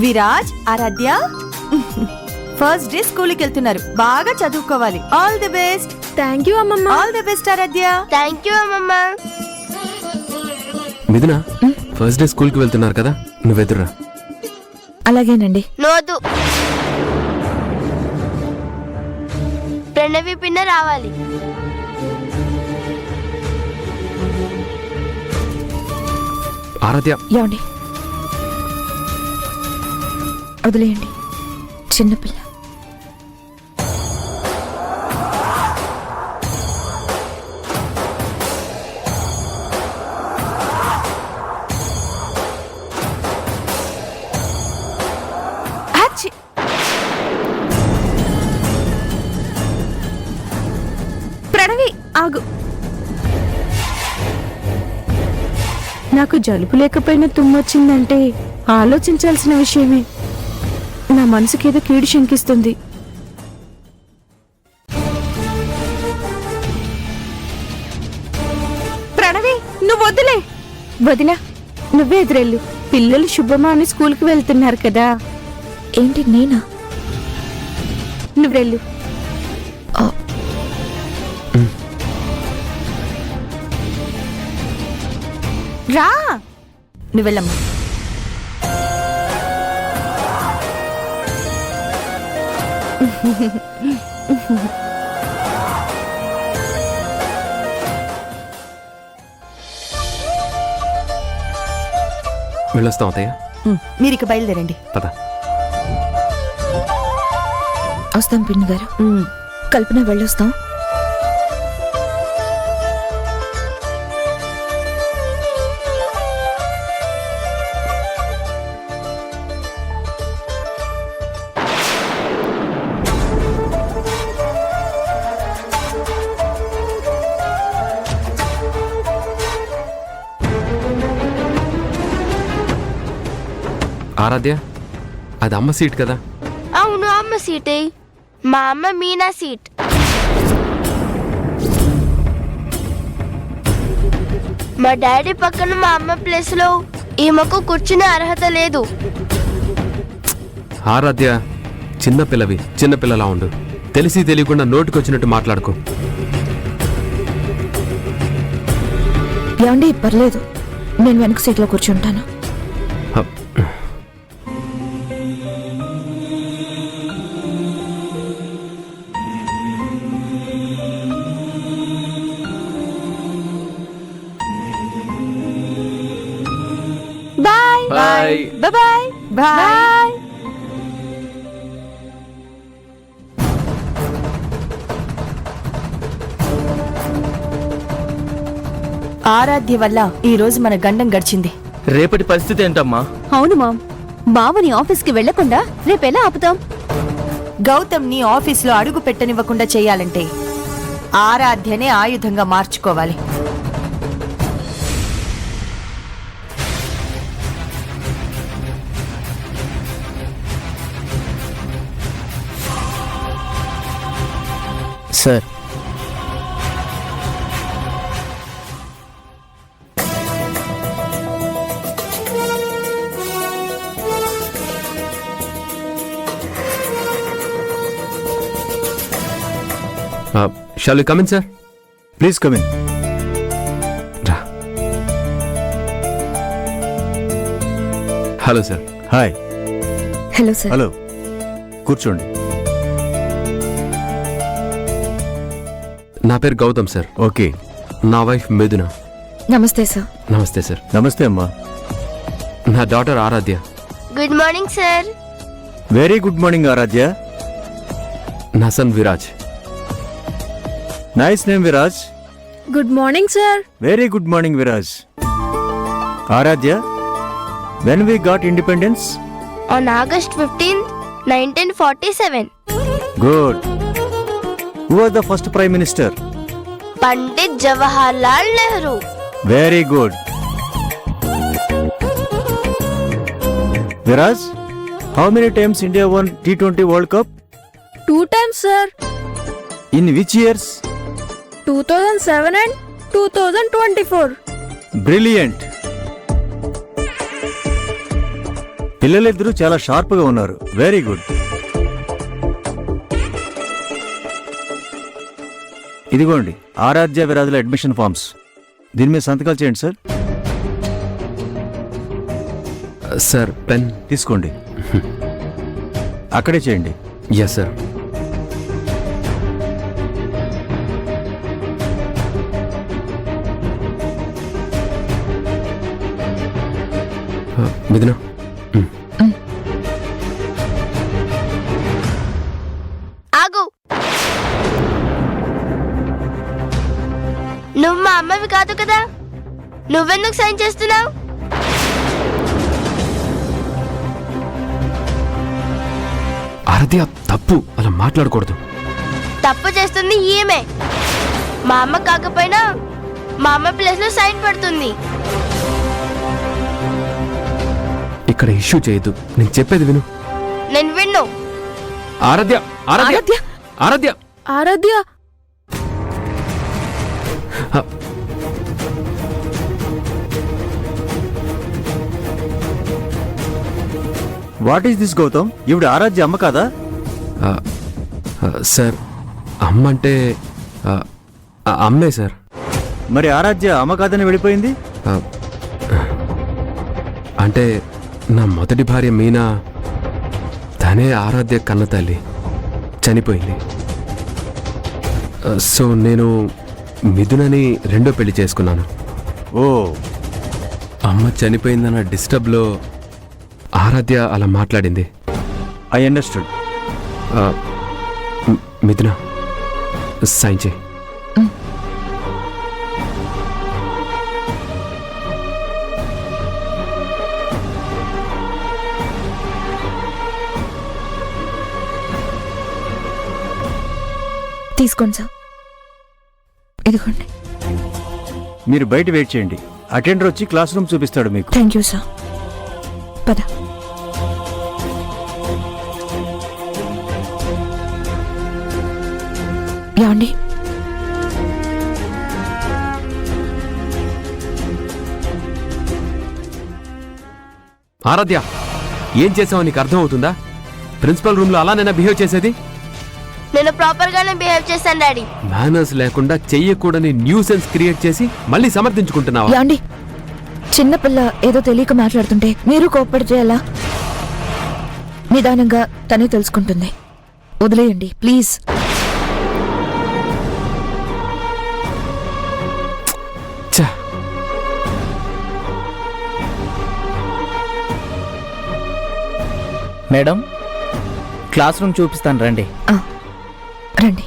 విరాజ్, ఆరాధ్య first day స్కూల్కి వెళ్తున్నారు. బాగా చదువుకోవాలి. All the best. Thank you అమ్మమ్మ. All the best Aaradhya. Thank you అమ్మమ్మ. మిథున, ఫస్ట్ డే స్కూల్కి వెళ్తున్నారు కదా, నువ్వెదురా. అలాగేనండి. నోదు, ప్రణవి పిన్న రావాలి. ఆరాధ్య, ఏమండి, వదిలేయండి, చిన్నపిల్ల. ప్రణవి, ఆగు. నాకు జలుబు లేకపోయినా తుమ్మొచ్చిందంటే ఆలోచించాల్సిన విషయమే. నా మనసుకేదో కీడు శంకిస్తుంది. ప్రణవి, నువ్వు వద్దులే. వదినా, నువ్వే ఎదురెళ్ళు. పిల్లలు శుభమా అని స్కూల్కి వెళ్తున్నారు కదా. ఏంటి, నేనా? నువ్వెళ్ళు. రా, నువ్వెళ్ళమ్మా. వెళ్ళొస్తాం అత్తయ్య. మీరు ఇక బయలుదేరండి. పద. వస్తాం పిన్ని గారు. కల్పన, వెళ్ళొస్తాం. ఆరాధ్య, అది అమ్మ సీట్ కదా. అవును, అమ్మ సీటే. మా అమ్మ మీనా సీట్. మా డాడీ పక్కన మా అమ్మ ప్లేస్ లో ఈమెకు కూర్చునే అర్హత లేదు. ఆరాధ్య, చిన్నపిల్లవి, చిన్నపిల్లలా ఉండు. తెలిసి తెలియకుండా నోటికొచ్చినట్టు మాట్లాడుకో. ఏమండి, పర్లేదు, నేను వెనక సీట్లో కూర్చుంటాను. Bye bye bye bye. Aaradhya వల్ల ఈ రోజు మన గండం గడిచింది. రేపటి పరిస్థితి ఏంటమ్మా? అవును మామ్, బావని ఆఫీస్కి వెళ్లకుండా రేపెలా ఆపుతాం? గౌతమ్ ని ఆఫీసులో అడుగు పెట్టనివ్వకుండా చేయాలంటే ఆరాధ్యనే ఆయుధంగా మార్చుకోవాలి. Sir, shall we come in sir? Please come in. రా. Hello sir. Hi. Hello sir. Hello, కూర్చోండి. నా పేరు గౌతమ్ సార్. ఓకే. నా వైఫ్ మిథున. నమస్తే సార్. నమస్తే సార్. నమస్తే అమ్మా. నా daughter Aaradhya. Good morning sir. Very good morning Aaradhya. నా son Viraj. Nice name Viraj. Good morning sir. Very good morning Viraj. Aaradhya, when we got independence? On August 15th, 1947. Good. Who was the first prime minister? Pandit Jawaharlal Nehru. Very good. Viraj, how many times India won T20 World Cup? 2 times sir. In which years? 2007 and 2024. Brilliant. పిల్లలిద్దరూ చాలా షార్ప్గా ఉన్నారు. Very good. ఇదిగోండి ఆరాధ్య విరాజుల admission forms. దీని మీద సంతకాలు చేయండి sir. Sir pen. తీసుకోండి. అక్కడే చేయండి. Yes sir. మిథున, ఆగు. నువ్వు మా అమ్మవి కాదు కదా, నువ్వెందుకు సైన్ చేస్తున్నావు? ఆరాధ్య తప్పు, అలా మాట్లాడకూడదు. తప్పు చేస్తుంది ఈమె. మా అమ్మ కాకపోయినా మా అమ్మ ప్లేస్ లో సైన్ పెడుతుంది. ఇక్కడ ఇష్యూ చేయొద్దు, నేను చెప్పేది విను. నేను విన్ను. Aaradhya, Aaradhya, Aaradhya, Aaradhya. Aaradhya. What is this Gautam? ఈవిడ ఆరాధ్య అమ్మ కాదా? సార్ అమ్మ అంటే అమ్మే సార్. మరి ఆరాధ్య అమ్మ కాదని వెళ్ళిపోయింది? ఆ, అంటే నా మొదటి భార్య మీనా, తనే ఆరాధ్య కన్న తల్లి, చనిపోయింది. సో నేను మిథునని రెండో పెళ్లి చేసుకున్నాను. ఓ, అమ్మ చనిపోయిందన్న డిస్టర్బ్లో ఆరాధ్య అలా మాట్లాడింది. I understood. మిథున సైన్ చేయి. తీసుకోండి సార్. ఇదిగోండి. మీరు బయట వెయిట్ చేయండి. అటెండర్ వచ్చి క్లాస్ రూమ్ చూపిస్తాడు మీకు. Thank you sir. పద. ఏమండి, ఆరాధ్య, ఏం చేసావో నీకు అర్థం అవుతుందా? ప్రిన్సిపల్ రూమ్ లో అలానైనా బిహేవ్ చేసేది? నేను ప్రాపర్ గానే బిహేవ్ చేశాను డాడీ. మేనర్స్ లేకుండా చెయ్యకూడని న్యూసెన్స్ క్రియేట్ చేసి మళ్ళీ సమర్థించుకుంటున్నావా? ఏమండి, చిన్నపిల్ల ఏదో తెలియక మాట్లాడుతుంటే మీరు కోప్పడితే ఎలా? నిదానంగా తనే తెలుసుకుంటుంది. వదిలేయండి ప్లీజ్. ఛ! మేడం, క్లాస్ రూమ్ చూపిస్తాను రండి. రండి.